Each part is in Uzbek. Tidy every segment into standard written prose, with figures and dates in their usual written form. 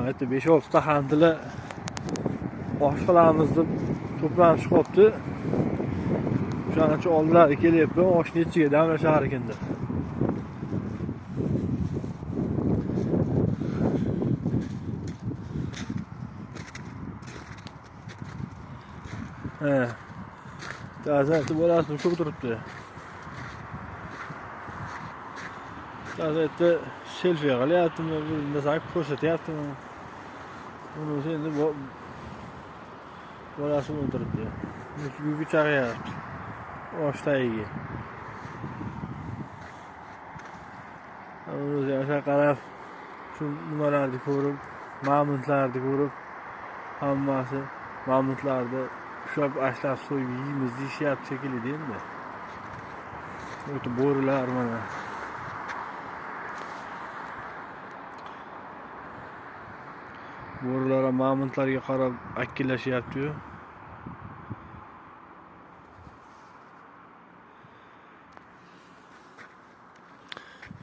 Hatta 5-6 ta handila osh qilamiz deb to'planib chiqibdi. O'shancha oldilari kelyapti, oshni ichiga damlashar ekan deb. Tazaytib bolasini ko'p turibdi. Tazaytib selfie qilyaptimi, bir narsa ko'rsatyaptimi? Uni endi bolasini o'tiribdi. Mushug'i chaqyapti. Osh tagiga. O'zi o'sha qarab, shu nimalarni ko'rib, mamutlarni ko'rib, hammasi mamutlarni ushlab ashlab so'yib yeymiz deyishyapti shekilli endi. O'ta bo'rilar mana. Bo'rilar ham mamutlarga qarab akillashyapti-yu.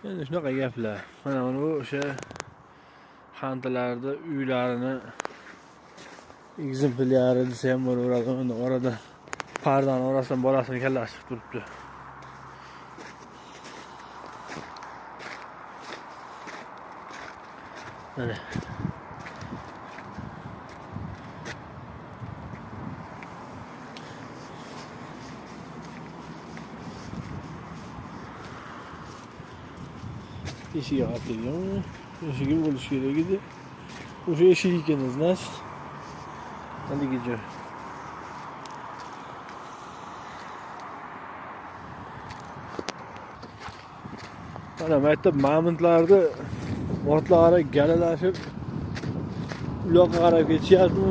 Endi shunaqa gaplar. Mana o'sha xantalarda uylarini ekzemplari desa ham bo'laveradi. Endi orada pardani orasidan bolasini kallasi chiqib turibdi. Mana eshigi qattiqmi? Eshigi bo'lishi kerak edi. O'sha eshik ekan, значит. Haligi joy. Mana bu yerda mamutlarni ortlari galalashib, uloqqa qarab ketishyapti.